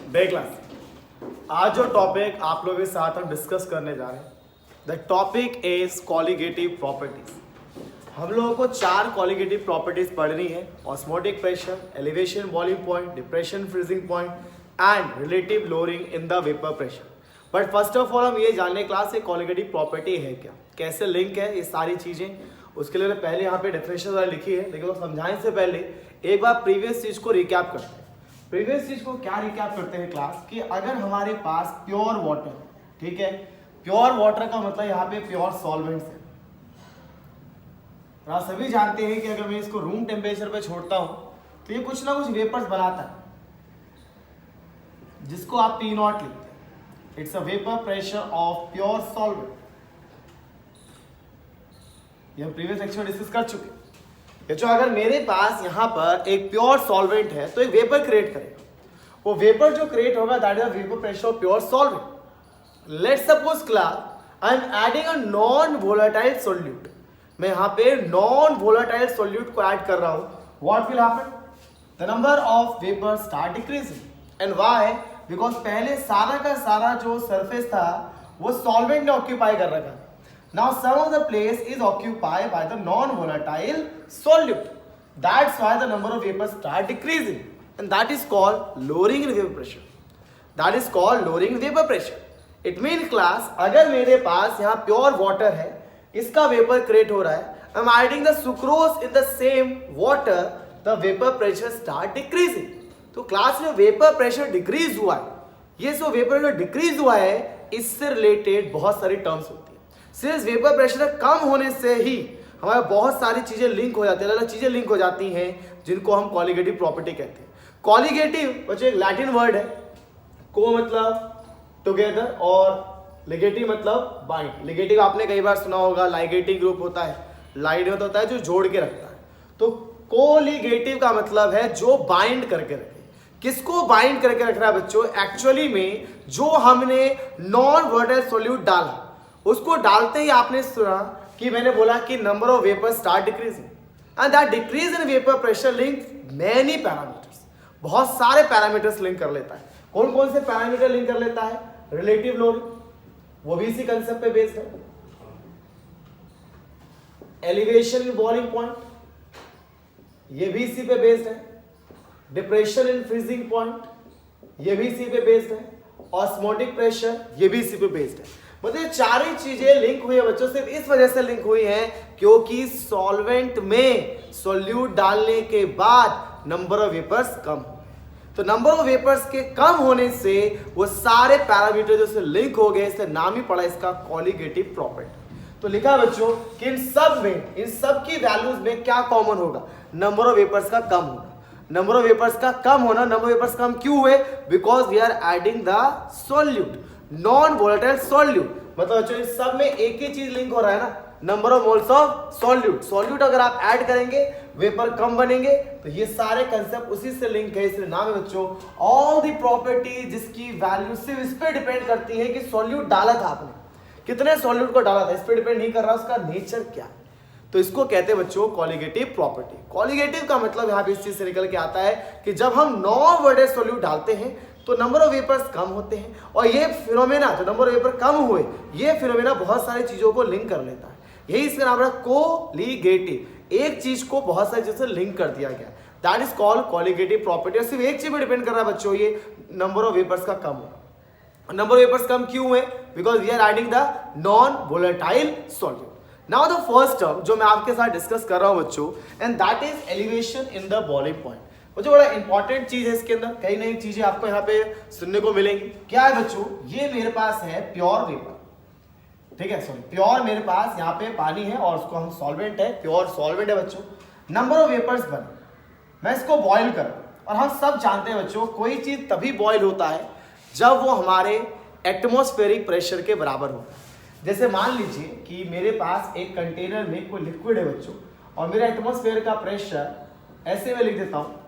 Day class. आज जो topic आप लोगों के साथ हम डिस्कस करने जा रहे हैं, the topic is colligative properties. हम लोगों को 4 कॉलिगेटिव प्रॉपर्टीज पढ़नी है: osmotic pressure, elevation boiling point, depression freezing point and relative lowering in the vapour pressure. But first of all हम ये जानने क्लास एक कॉलिगेटिव प्रॉपर्टी है क्या, कैसे लिंक है ये सारी चीजें, उसके लिए पहले यहाँ पे डेफिनेशन वाला लिखी है, लेकिन वो समझाने से पहले एक बार प्रीवियस चीज को रिकैप करते हैं। प्रीवियस चीज को क्या रिकैप करते हैं क्लास कि अगर हमारे पास प्योर वाटर, ठीक है, प्योर वाटर का मतलब यहाँ पे प्योर सॉल्वेंट्स है। आप सभी जानते हैं कि अगर मैं इसको रूम टेम्परेचर पे छोड़ता हूं तो ये कुछ ना कुछ वेपर्स बनाता है, जिसको आप P नॉट लिखते हैं। It's a vapour pressure of pure solvent. ये हम प्रीवियस लेक्चर में डिस्कस कर चुके हैं। जो अगर मेरे पास यहाँ पर एक प्योर सॉल्वेंट है तो एक वेपर क्रिएट करेगा। वो वेपर जो क्रिएट होगा that is the vapour pressure of pure solvent. Let's suppose class I am adding a non volatile solute. मैं यहाँ पे नॉन वोलेटाइल सॉल्यूट को ऐड कर रहा हूँ। What will happen? The number of vapour start decreasing. And why? Because पहले सारा का सारा जो सरफेस था वो सॉल्वेंट ने ऑक्यूपाई कर रखा था। Now some of the place is occupied by the non-volatile solute. That's why the number of vapors start decreasing, and that is called lowering in vapor pressure. That is called lowering in vapor pressure. It means class, अगर मेरे पास यहाँ pure water है, इसका vapor create हो रहा है, I'm adding the sucrose in the same water, the vapor pressure start decreasing. तो class में vapor pressure decrease हुआ है। ये जो vapor pressure decrease हुआ है, इससे related बहुत सारी terms होती है। सिर्फ वेपर प्रेशर कम होने से ही हमारे बहुत सारी चीजें लिंक हो जाती है, अलग अलग चीजें लिंक हो जाती हैं, जिनको हम कॉलिगेटिव प्रॉपर्टी कहते हैं। कॉलिगेटिव बच्चों एक लैटिन वर्ड है। को मतलब टुगेदर और लिगेटिव मतलब बाइंड। लिगेटिव आपने कई बार सुना होगा, लाइगेटिव ग्रुप होता है, लाइगेट होता है जो जोड़ के रखता है। तो कोलिगेटिव का मतलब है जो बाइंड करके रखे। किसको बाइंड करके रख रहा है बच्चों? एक्चुअली में जो हमने नॉन वोलेटाइल सॉल्यूट डाला, उसको डालते ही आपने सुना कि मैंने बोला कि number of vapour start decreasing and that decrease in vapour pressure link many parameters. बहुत सारे पैरामीटर्स लिंक कर लेता है। कौन कौन से पैरामीटर लिंक कर लेता है? रिलेटिव लोअरिंग, वो भी इसी कंसेप्ट पे बेस्ड है। एलिवेशन इन बॉइलिंग पॉइंट, ये भी इसी पे बेस्ड है। डिप्रेशन इन फ्रीजिंग पॉइंट, ये भी इसी पे बेस्ड है। ऑस्मोटिक प्रेशर, ये भी इसी पे बेस्ड है। मतलब चार ही चीजें लिंक हुई है बच्चों, सिर्फ इस वजह से लिंक हुई है क्योंकि सॉल्वेंट में सॉल्यूट डालने के बाद नंबर ऑफ वेपर्स कम हो। तो नंबर ऑफ वेपर्स के कम होने से वो सारे पैरामीटर जो से लिंक हो गए, इससे नाम ही पड़ा इसका कॉलिगेटिव प्रॉपर्टी। तो लिखा बच्चों कि इन सब में, इन सब की वैल्यूज में क्या कॉमन होगा? नंबर ऑफ वेपर्स का कम होना। नंबर ऑफ वेपर्स का कम होना, नंबर ऑफ वेपर्स कम क्यों हुए? Because we are adding the solute, non volatile solute. मतलब बच्चों इस सब में एक ही चीज लिंक हो रहा है ना, number of moles of solute. Solute अगर आप ऐड करेंगे वेपर कम बनेंगे, तो ये सारे कंसेप्ट उसी से लिंक है। इसलिए नाम है बच्चों ऑल दी प्रॉपर्टी जिसकी वैल्यू सिर्फ इस पे डिपेंड करती है कि सॉल्यूट डाला था आपने, कितने सॉल्यूट को डाला था, इस पे डिपेंड नहीं कर रहा उसका नेचर क्या है। तो इसको कहते हैं बच्चों कॉलिगेटिव प्रॉपर्टी। कॉलिगेटिव का मतलब यहाँ पे इस चीज से निकल के आता है कि जब हम नॉन वोलेटाइल सॉल्यूट डालते हैं तो नंबर ऑफ वेपर्स कम होते हैं, और ये फिनोमेना जो नंबर ऑफ वेपर कम हुए, ये फिनोमेना बहुत सारी चीजों को लिंक कर लेता है। यही इसका नाम है कोलिगेटिव। एक चीज को बहुत सारी चीजों से लिंक कर दिया गया, that is called colligative property. और सिर्फ एक चीज पे डिपेंड कर रहा है बच्चों, ये नंबर ऑफ वेपर्स का कम होना। नंबर ऑफ वेपर्स कम क्यों हुए? Because we are adding the non volatile solute. Now the first term जो मैं आपके साथ डिस्कस कर रहा हूं बच्चों, and that is elevation in the boiling point. जो बड़ा इंपॉर्टेंट चीज है इसके अंदर, कई नई चीजें आपको यहाँ पे सुनने को मिलेंगी। क्या है बच्चों? ये मेरे पास है प्योर वेपर, ठीक है, सॉरी प्योर मेरे पास यहाँ पे पानी है और उसको हम सॉल्वेंट है, प्योर सॉल्वेंट है बच्चों। नंबर ऑफ वेपर्स बने, मैं इसको बॉइल करूं, और हम सब जानते हैं बच्चों कोई चीज तभी बॉइल होता है जब वो हमारे एटमॉस्फेरिक प्रेशर के बराबर होता है। जैसे मान लीजिए कि मेरे पास एक कंटेनर में कोई लिक्विड है बच्चों, और मेरा एटमॉस्फेयर का प्रेशर ऐसे में लिख देता हूं,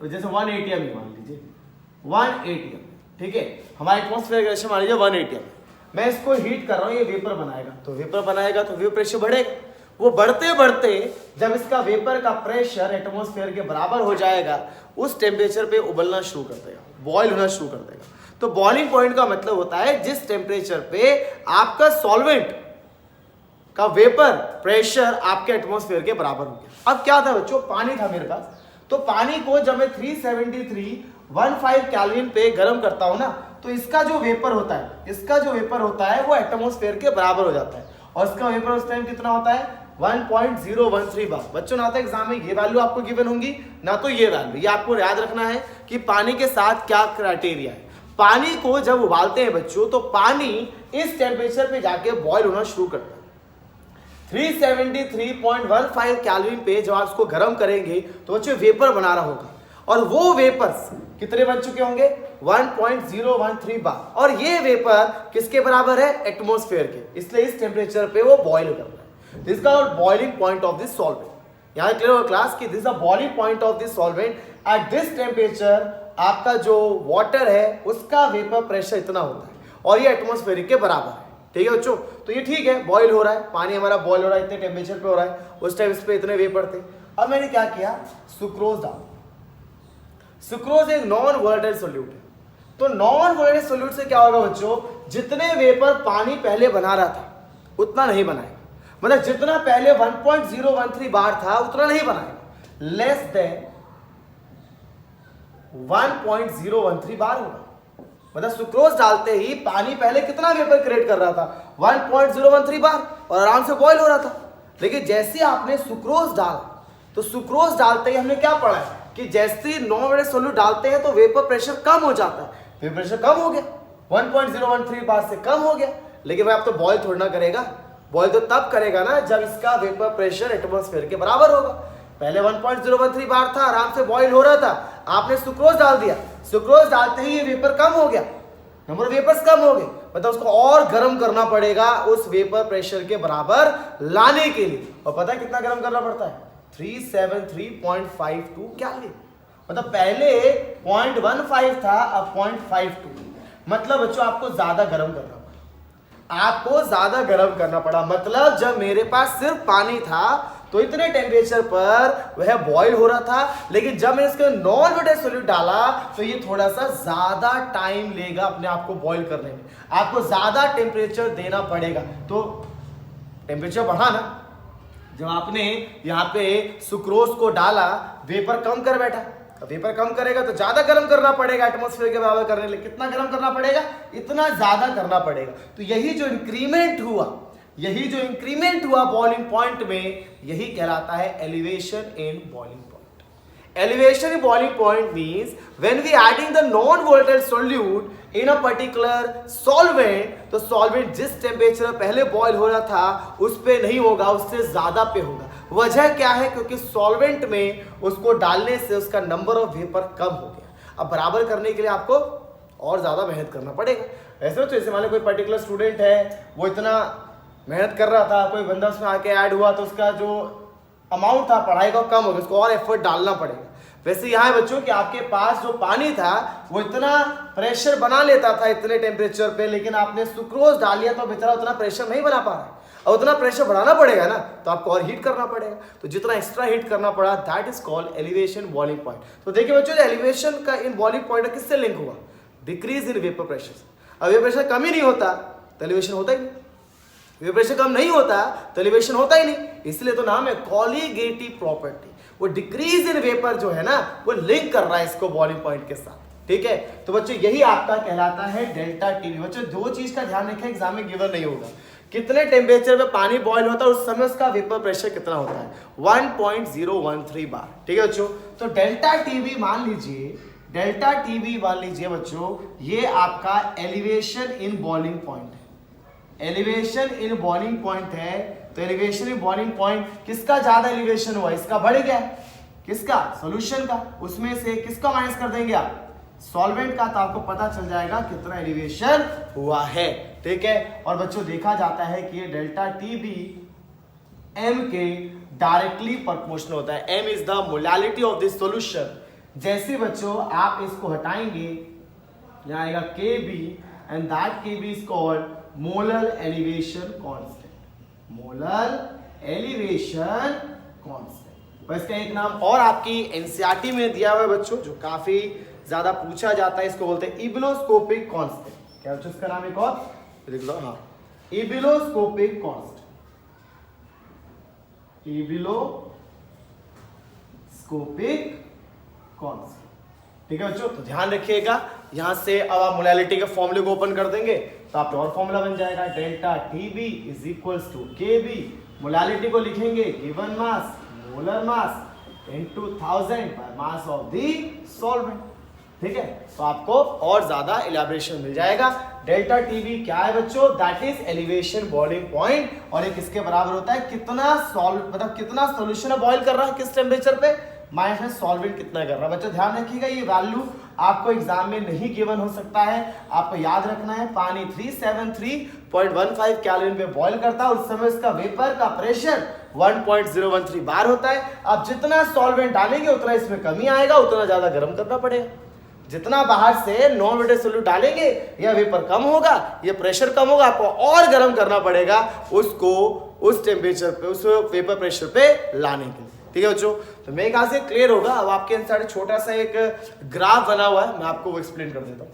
जैसे 1 atm मान लीजिए, 1 atm, ठीक है, हमारा एटमॉस्फेयर का प्रेशर मान लीजिए 1 atm। मैं इसको हीट कर रहा हूँ, ये वेपर बनाएगा, तो वेपर बनाएगा तो वेपर प्रेशर बढ़ेगा। वो बढ़ते बढ़ते जब इसका वेपर का प्रेशर एटमॉस्फेयर के बराबर हो जाएगा, उस टेम्परेचर पे उबलना शुरू कर देगा। बॉयल होना शुरू कर देगा। तो बॉइलिंग पॉइंट का मतलब होता है जिस टेम्परेचर पे आपका सॉल्वेंट का वेपर प्रेशर आपके एटमॉस्फेयर के बराबर हो गया। अब क्या था बच्चों, पानी था मेरे पास, तो पानी को जब मैं 373.15 केल्विन पे गर्म करता हूं ना, तो इसका जो वेपर होता है वो एटमॉस्फेयर के बराबर हो जाता है, और इसका वेपर उस टाइम कितना होता है 1.013 बार। बच्चों ना तो एग्जाम में ये वैल्यू आपको गिवन होंगी ना तो ये वैल्यू, ये आपको याद रखना है कि पानी के साथ क्या क्राइटेरिया है। पानी को जब उबालते हैं बच्चों, तो पानी इस टेम्परेचर पे जाके बॉयल होना शुरू करता है। 373.15 केल्विन पे जब आप इसको गर्म करेंगे तो बच्चों वेपर बना रहा होगा, और वो वेपर्स कितने बन चुके होंगे 1.013 बार, और ये वेपर किसके बराबर है एटमॉस्फेयर के, इसलिए इस टेम्परेचर पे वो बॉयल कर रहा है। दिस का boiling point of this solvent. यहां क्लियर हो क्लास कि this the boiling point of this solvent at this temperature. आपका जो वाटर है उसका वेपर प्रेशर इतना होता है और ये एटमॉस्फेयर के बराबर है। ठीक है बच्चों, तो ये ठीक है, बॉईल हो रहा है, पानी हमारा बॉईल हो रहा है, इतने टेम्परेचर पे हो रहा है, उस टाइम इस पे इतने वेपर थे। अब मैंने क्या किया, सुक्रोज डाल। सुक्रोज एक नॉन वोलेटाइल सोल्यूट है, तो नॉन वोलेटाइल सोल्यूट से क्या होगा बच्चों, जितने वेपर पानी पहले बना रहा था उतना नहीं बनाएगा, मतलब जितना पहले 1.013 बार था उतना नहीं बनाएगा, लेस देन 1.013 बार होगा। मतलब सुक्रोज डालते ही पानी पहले कितना वेपर क्रिएट कर रहा था 1.013 बार, और आराम से बॉईल हो रहा था। लेकिन जैसे आपने सुक्रोज डाला, तो सुक्रोज डालते ही हमने क्या पढ़ा है कि जैसे नॉन वोलेटाइल सोल्यूट डालते हैं तो वेपर प्रेशर कम हो जाता है। वेपर प्रेशर कम हो गया, 1.013 बार से कम हो गया। लेकिन भाई आप तो बॉईल थोड़ा ना करेगा, बॉईल तो तब करेगा ना जब इसका वेपर प्रेशर एटमॉस्फेयर के बराबर होगा। पहले 1.013 बार था, आराम से बॉईल हो रहा था, आपने सुक्रोज डाल दिया, सुक्रोज डालते ही ये वेपर कम हो गया, नंबर ऑफ वेपर्स कम हो गए, मतलब उसको और गर्म करना पड़ेगा उस वेपर प्रेशर के बराबर लाने के लिए। और पता है कितना गर्म करना पड़ता है 373.52 केल्विन। मतलब पहले 0.15 था, अब 0.52, मतलब बच्चों आपको ज्यादा गर्म करना पड़ा, आपको ज्यादा गर्म करना पड़ा। मतलब जब मेरे पास सिर्फ पानी था तो इतने टेम्परेचर पर वह बॉईल हो रहा था, लेकिन जब मैंने इसके नॉन वोलेटाइल सोल्यूट डाला तो ये थोड़ा सा ज्यादा टाइम लेगा अपने आप को बॉईल करने में, आपको ज्यादा टेम्परेचर देना पड़ेगा। तो टेम्परेचर बढ़ा ना, जब आपने यहाँ पे सुक्रोज को डाला, वेपर कम कर बैठा, वेपर कम करेगा तो ज्यादा गर्म करना पड़ेगा एटमॉस्फेयर के बराबर करने के लिए। कितना गर्म करना पड़ेगा, इतना ज्यादा करना पड़ेगा। तो यही जो इंक्रीमेंट हुआ बॉइलिंग पॉइंट में, यही कहलाता है elevation in boiling point. Elevation in boiling point means when we adding the non volatile solute in a particular solvent, तो सॉल्वेंट जिस टेम्परेचर पहले बॉईल हो रहा था उस पे नहीं होगा, उससे ज्यादा पे होगा। वजह क्या है, क्योंकि सॉल्वेंट में उसको डालने से उसका नंबर ऑफ वेपर कम हो गया। अब बराबर करने के लिए आपको और ज्यादा मेहनत करना पड़ेगा। ऐसे तो जैसे मान लो कोई पर्टिकुलर स्टूडेंट है, वो इतना मेहनत कर रहा था, कोई बंदा उसमें आके ऐड हुआ तो उसका जो अमाउंट था पढ़ाई का कम हो गया, उसको और एफर्ट डालना पड़ेगा। वैसे यहाँ है बच्चों कि आपके पास जो पानी था वो इतना प्रेशर बना लेता था इतने टेम्परेचर पे, लेकिन आपने सुक्रोज डाल लिया तो बेचारा उतना प्रेशर नहीं बना पा रहा है, और उतना प्रेशर बढ़ाना पड़ेगा ना, तो आपको और हीट करना पड़ेगा। तो जितना एक्स्ट्रा हीट करना पड़ा, that is called elevation boiling point. तो देखिए बच्चों, एलिवेशन का इन बॉइलिंग पॉइंट किससे लिंक हुआ, डिक्रीज इन वेपर प्रेशर। अब वेपर प्रेशर कम ही नहीं होता तो एलिवेशन होता ही नहीं, वेपर प्रेशर कम नहीं होता तो एलिवेशन होता ही नहीं, इसलिए तो नाम है कॉलीगेटिव प्रॉपर्टी। वो डिक्रीज इन वेपर जो है ना, वो लिंक कर रहा है इसको बॉइलिंग पॉइंट के साथ। ठीक है, तो बच्चों यही आपका कहलाता है डेल्टा टीवी। बच्चों दो चीज का ध्यान रखें, एग्जाम में गिवन नहीं होगा, कितने टेम्परेचर पे पानी बॉईल होता है उस समय उसका वेपर प्रेशर कितना होता है 1.013 बार। ठीक है बच्चों, तो डेल्टा टीवी मान लीजिए, डेल्टा टीवी मान लीजिए बच्चों, ये आपका एलिवेशन इन बॉइलिंग पॉइंट है, एलिवेशन इन बॉइलिंग पॉइंट है। तो एलिवेशन इन बॉइलिंग पॉइंट, किसका ज्यादा एलिवेशन हुआ, इसका बढ़ गया, किसका, सॉल्यूशन का, उसमें से किसका माइनस कर देंगे आप, सॉल्वेंट का, तो आपको पता चल जाएगा कितना एलिवेशन हुआ है। ठीक है, और बच्चों देखा जाता है कि ये डेल्टा टी बी एम के डायरेक्टली प्रोपोर्शनल होता है। M is the molality of this solution. जैसे बच्चों आप इसको हटाएंगे, यहाँ आएगा K B, and that K B is called molar elevation constant, molar elevation constant. इसका एक नाम और आपकी एनसीईआरटी में दिया हुआ है बच्चों, जो काफी ज्यादा पूछा जाता है, इसको बोलते हैं इबिलोस्कोपिक कांस्टेंट। क्या बच्चों इसका नाम एक और लिख लो, हाँ, इबिलोस्कोपिक कांस्टेंट, इबिलोस्कोपिक कांस्टेंट। ठीक है बच्चों, तो ध्यान रखिएगा। यहां से अब आप मोलैलिटी के फॉर्मूले को ओपन कर देंगे तो आप और फॉर्मूला बन जाएगा, delta T B is equals to K B. Molality को लिखेंगे given mass molar mass into 1000 by mass of the solvent. ठीक है, तो आपको और ज्यादा इलैबोरेशन मिल जाएगा। डेल्टा टीबी क्या है बच्चों? That is elevation boiling point, और ये किसके बराबर होता है? कितना मतलब कितना सॉल्यूशन बॉइल कर रहा है किस टेम्परेचर पे, माइनस सॉल्वेंट कितना कर रहा है। बच्चों ध्यान रखिएगा, ये वैल्यू आपको एग्जाम में नहीं गिवन हो सकता है, आपको याद रखना है। पानी 373.15 कैलोरी पे बॉइल करता है, उस समय इसका वेपर का प्रेशर 1.013 बार होता है। अब जितना सॉल्वेंट डालेंगे उतना इसमें कमी आएगा, उतना ज्यादा गर्म करना पड़ेगा। जितना बाहर से नॉन वेटेड सोल्यूट डालेंगे या वेपर कम होगा, ये प्रेशर कम होगा, आपको और गर्म करना पड़ेगा उसको उस टेम्परेचर पे, उस वेपर प्रेशर पे लाने के लिए। ठीक है बच्चों, तो मेरे ख्याल से क्लियर होगा। अब आपके आंसर छोटा सा एक ग्राफ बना हुआ है, मैं आपको वो एक्सप्लेन कर देता हूँ।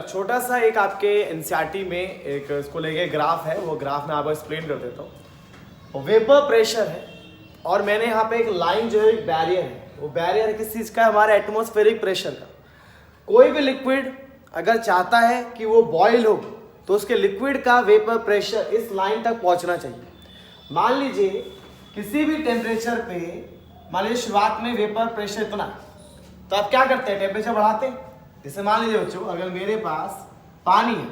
छोटा सा एक आपके एनसीईआरटी में एक इसको लेके ग्राफ है, वो ग्राफ मैं आपको एक्सप्लेन कर देता हूँ। वेपर प्रेशर है और मैंने यहाँ पे एक लाइन जो है एक बैरियर है, वो बैरियर है किस चीज का? हमारे एटमॉस्फेरिक प्रेशर का। कोई भी लिक्विड अगर चाहता है कि वो बॉयल हो तो उसके लिक्विड का वेपर प्रेशर इस लाइन तक पहुंचना चाहिए। मान लीजिए किसी भी टेम्परेचर पे, मान लीजिए शुरुआत में वेपर प्रेशर इतना, तो आप क्या करते हैं? टेम्परेचर बढ़ाते हैं। जैसे मान लीजिए बच्चों, अगर मेरे पास पानी है,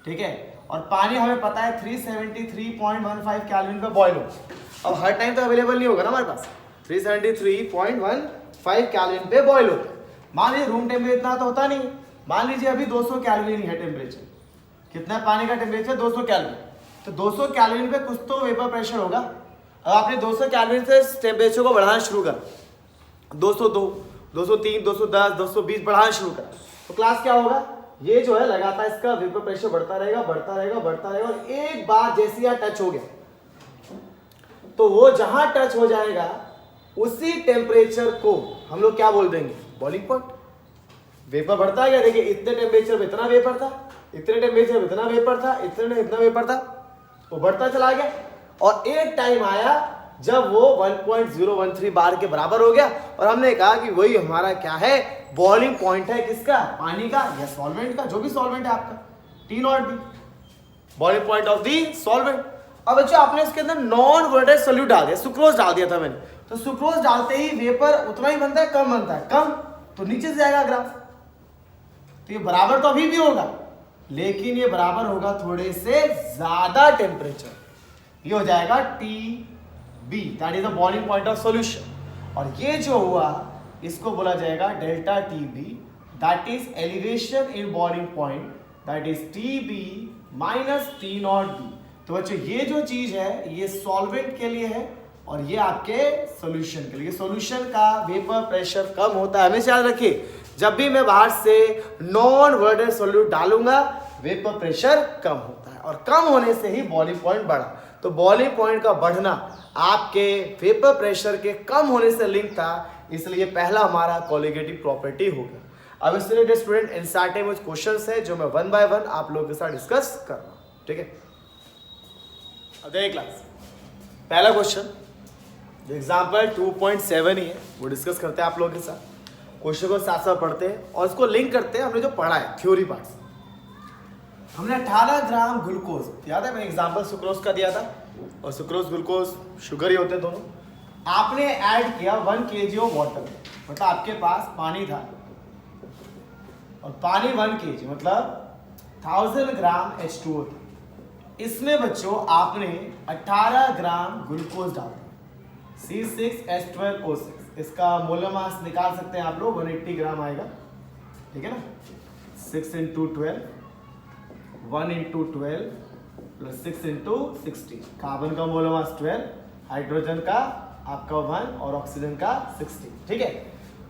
ठीक है, और पानी हमें पता है 373.15 कैलोरी पे बॉयल हो। अब हर टाइम तो अवेलेबल नहीं होगा ना हमारे पास, 373.15 कैलोरी पे बॉयल होता है। मान लीजिए रूम टेम्परेचर इतना तो होता नहीं, मान लीजिए अभी 200 कैलोरी है टेम्परेचर। कितना पानी का टेम्परेचर? 200 कैलोरी। तो 200 कैलोरी पे कुछ तो वेपर प्रेशर होगा। अब आपने 200 कैलोरी से टेम्परेचर को बढ़ाना शुरू कर, 202, 203, 210, 220 बढ़ाना शुरू कर, तो क्लास क्या होगा? ये जो है लगातार इसका वेपर प्रेशर बढ़ता रहेगा, बढ़ता रहेगा, बढ़ता रहेगा, और एक बार जैसे यहाँ टच हो गया तो वो जहां टच हो जाएगा उसी टेम्परेचर को हम लोग क्या बोल देंगे? Boiling point. वेपर बढ़ता है क्या? देखिए इतने टेम्परेचर में इतना वेपर था, इतने टेम्परेचर में इतना वेपर था, इतने इतना वेपर था, वो बढ़ता चला गया और एक टाइम आया जब वो 1.013 बार के बराबर हो गया और हमने कहा कि वही हमारा क्या है? बॉइलिंग पॉइंट है। किसका? पानी का या सॉल्वेंट का, जो भी सॉल्वेंट है आपका, T naught B, boiling point of the solvent. अब बच्चों आपने इसके अंदर नॉन वोलेटाइल सॉल्यूट डाल दिया, सुक्रोज डाल दिया था मैंने, तो सुक्रोज डालते ही वेपर उतना ही बनता है, कम बनता है, कम, तो नीचे से जाएगा ग्राफ। तो ये बराबर तो अभी भी होगा, लेकिन ये बराबर होगा थोड़े से ज्यादा टेम्परेचर, ये हो जाएगा T B, that is the boiling point of solution. और ये जो हुआ इसको बोला जाएगा delta T B, that is elevation in boiling point, that is T B minus T naught B. तो बच्चों ये जो चीज है ये सॉल्वेंट के लिए है और ये आपके सॉल्यूशन के लिए। सॉल्यूशन का वेपर प्रेशर कम होता है, हमेशा याद रखिए, जब भी मैं बाहर से नॉन वोलेटाइल सॉल्यूट डालूंगा वेपर प्रेशर कम होता है और कम होने से ही बॉइलिंग पॉइंट बढ़ा। तो बॉइलिंग पॉइंट का बढ़ना आपके वेपर प्रेशर के कम होने से लिंक था, इसलिए पहला हमारा कोलिगेटिव प्रॉपर्टी हो गया। अब इस रिलेटेड स्टूडेंट एनसीईआरटी में कुछ क्वेश्चंस है जो मैं वन बाय वन आप लोगों के साथ डिस्कस कर रहा हूं, ठीक है। अब देखिए क्लास, पहला क्वेश्चन एग्जाम्पल 2.7 ही है, वो डिस्कस करते हैं आप लोगों के साथ। क्वेश्चन को साथ साथ पढ़ते हैं और इसको लिंक करते हैं हमने जो पढ़ा है थ्योरी पार्ट से। हमने 18 ग्राम ग्लूकोज, याद है मैंने एग्जाम्पल सुक्रोज का दिया था, और सुक्रोज ग्लूकोज शुगर ही होते हैं दोनों। आपने ऐड किया 1 kg ऑफ वाटर, मतलब आपके पास पानी था और पानी 1 kg मतलब 1000 ग्राम H2O था। इसमें बच्चों आपने 18 ग्राम ग्लूकोज डाल दिया, C6H12O6। इसका मोलर मास निकाल सकते हैं आप लोग, 180 ग्राम आएगा, ठीक है ना। 6 × 12, 1 × 12 प्लस 6 × 16। कार्बन का मोलर मास 12, हाइड्रोजन का आपका 1 और ऑक्सीजन का 16, ठीक है।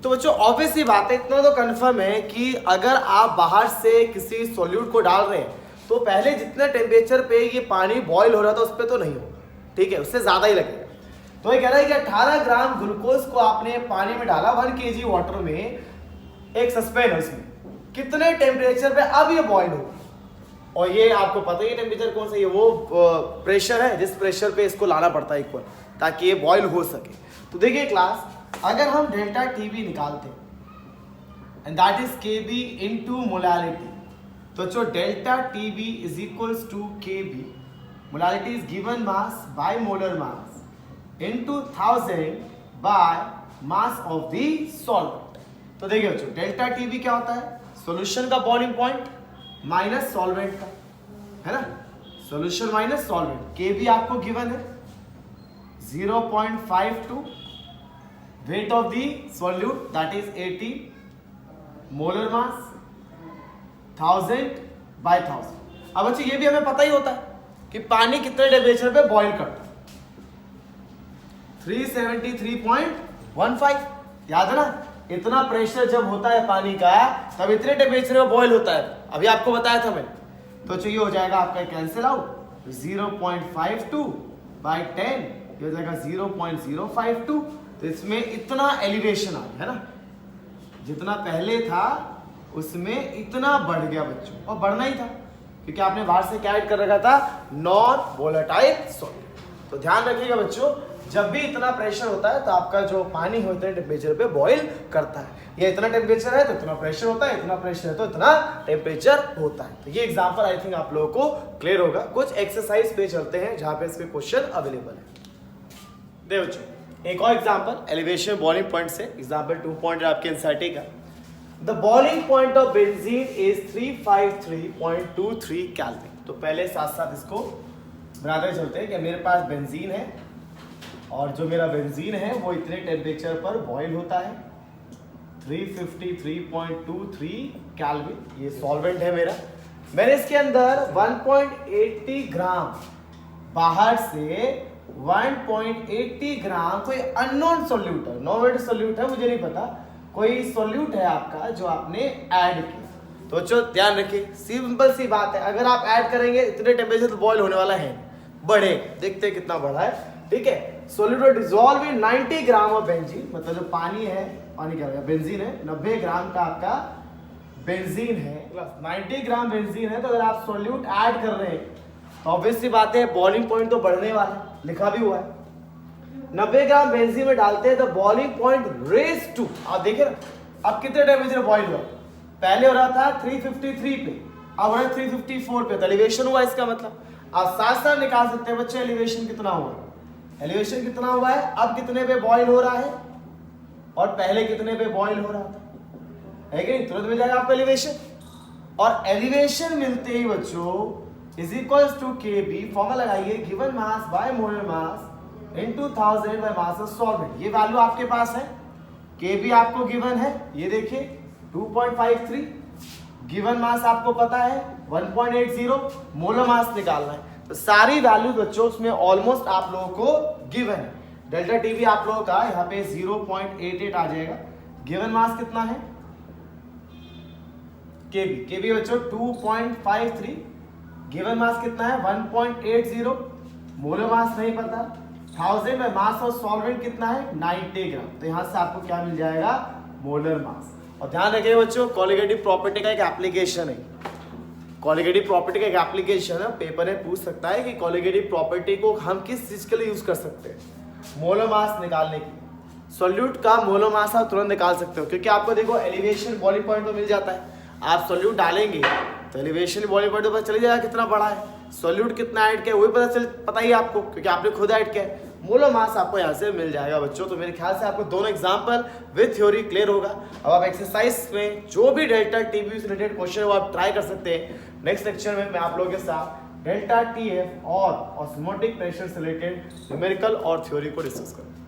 तो बच्चों ऑब्वियस ही बात है, इतना तो कंफर्म है कि अगर आप बाहर से किसी सॉल्यूट को डाल रहे हैं तो पहले जितने टेम्परेचर पे ये पानी बॉईल हो रहा था उस पर तो नहीं होगा, ठीक है, उससे ज्यादा ही लगेगा। तो ये कह रहा है कि 18 ग्राम ग्लूकोज को आपने पानी में डाला 1 kg वाटर में, एक सस्पेन है उसमें, कितने टेम्परेचर पे अब ये बॉइल हो, और ये आपको पता ही है टेम्परेचर कौन सा, ये वो प्रेशर है जिस प्रेशर पे इसको लाना पड़ता है इक्वल, ताकि ये बॉइल हो सके। तो देखिए क्लास, अगर हम डेल्टा टीबी निकालते हैं and that is K B into molality, तो जो delta T B is equals to K B, molality is given mass by molar mass into 1000 by mass of the solvent. तो देखिए बच्चों, डेल्टा टीबी क्या होता है, सॉल्यूशन का बॉइलिंग पॉइंट माइनस सॉल्वेंट का, है ना, सॉल्यूशन माइनस सॉल्वेंट। केबी आपको गिवन है 0.52, weight of the solute that is 80, molar mass 1000 by 1000। अब बच्चों ये भी हमें पता ही होता है कि पानी कितने टेम्परेचर पे बॉइल करता है, 373.15, याद है ना, इतना प्रेशर जब होता है पानी का तब इतने टेम्परेचर पे बॉइल होता है, अभी आपको बताया था मैं। तो चाहिए हो जाएगा आपका कैंसिल आउट, 0.52 बाय 10 ये हो जाएगा 0.052। तो इसमें इतना एलिवेशन आ गया, है ना, जितना पहले था उसमें इतना बढ़ गया बच्चों, और बढ़ना ही था क्योंकि आपने बाहर से क्या ऐड कर रखा था, नॉन वोलेटाइल सॉल्यूट। तो ध्यान रखिएगा बच्चों, जब भी इतना प्रेशर होता है तो आपका जो पानी होता है टेम्परेचर पे बॉईल करता है, ये इतना टेम्परेचर है तो इतना प्रेशर होता है, इतना प्रेशर है तो इतना टेम्परेचर होता है। तो ये एग्जांपल आई थिंक आप लोगों को क्लियर होगा। कुछ एक्सरसाइज पे चलते हैं जहां पे इसके क्वेश्चन अवेलेबल है। देखो बच्चों, एक और एग्जांपल एलिवेशन बॉइलिंग पॉइंट से, एग्जांपल 2 पॉइंट आपके एनसीईआरटी का। The boiling point of benzene is 353.23 kelvin. तो पहले साथ साथ इसको बनाते चलते हैं कि मेरे पास बेंजीन है और जो मेरा बेंजीन है वो इतने टेम्परेचर पर बॉईल होता है, 353.23 केल्विन। ये सॉल्वेंट है मेरा, मैंने इसके अंदर 1.80 ग्राम, बाहर से 1.80 ग्राम कोई अननोन सोल्यूट है, नॉन सोल्यूट है, मुझे नहीं पता, कोई सोल्यूट है आपका जो आपने ऐड किया। तो बच्चों ध्यान रखिए, सिंपल सी बात है, अगर आप ऐड करेंगे इतने टेम्परेचर तो बॉईल होने वाला है, बढ़े, देखते हैं कितना बढ़ा है, ठीक है। Solute dissolve in 90 gram of benzene, मतलब जो पानी है, पानी क्या है, बेंजीन है, 90 ग्राम का आपका बेंजीन है, 90 ग्राम बेंजीन है। तो अगर आप सोल्यूट ऐड कर रहे हैं तो ऑब्वियसली बात है बॉइलिंग पॉइंट तो बढ़ने वाला है, लिखा भी हुआ है। 90 ग्राम बेंजीन में डालते हैं तो बॉइलिंग पॉइंट रेज टू, आप देखिए ना, अब कितने टेम्परेचर बॉइल हुआ, पहले हो रहा था 353 पे, अब हो रहा है 354 पे, तो एलिवेशन हुआ इसका मतलब। आप साथ साथ निकाल सकते हैं बच्चे एलिवेशन कितना हुआ, एलिवेशन कितना हुआ है, अब कितने पे बॉइल हो रहा है और पहले कितने पे बॉइल हो रहा था, है कि नहीं, तुरंत मिल जाएगा आपको एलिवेशन। और एलिवेशन मिलते ही बच्चों is equals to K B, formula लगाइए, given mass by molar mass into 1000 by mass of solvent. ये वैल्यू आपके पास है, केबी आपको गिवन है, ये देखिए 2.53, गिवन मास आपको पता है 1.80, मोलर मास निकालना है। तो सारी वैल्यू बच्चों उसमें ऑलमोस्ट आप लोगों को गिवन है। डेल्टा टीबी आप लोगों का यहाँ पे 0.88 आ जाएगा, गिवन मास कितना है, केबी, केबी बच्चों 2.53, गिवन मास कितना है 1.80, मोलर मास नहीं पता, 1000 में मास ऑफ सॉल्वेंट कितना है 90 ग्राम। तो यहां से आपको क्या मिल जाएगा, मोलर मास। और ध्यान रखिए बच्चों, कोलिगेटिव प्रॉपर्टी का एक एप्लीकेशन है, कोलिगेटिव प्रॉपर्टी का एक एप्लीकेशन है, पेपर में पूछ सकता है कि कोलिगेटिव प्रॉपर्टी को हम किस चीज के लिए यूज कर सकते हैं, मोलर मास निकालने की। सॉल्यूट का मोलर मास आप तुरंत निकाल सकते हो, क्योंकि आपको देखो एलिवेशन बॉइलिंग पॉइंट तो मिल जाता है, आप सॉल्यूट डालेंगे तो एलिवेशन बॉइलिंग पॉइंट पता चल जाएगा कितना बड़ा है, सॉल्यूट कितना ऐड किया वही पता ही आपको, क्योंकि आपने खुद ऐड किया है। मोलर मास आपको यहाँ से मिल जाएगा बच्चों। तो मेरे ख्याल से आपको दोनों एग्जांपल विद थ्योरी क्लियर होगा। अब आप एक्सरसाइज में जो भी डेल्टा टीबी से रिलेटेड क्वेश्चन है वो आप ट्राई कर सकते हैं। नेक्स्ट लेक्चर में मैं आप लोगों के साथ डेल्टा टीएफ और ऑस्मोटिक प्रेशर से रिलेटेड न्यूमेरिकल और थ्योरी को डिस्कस करूँगा।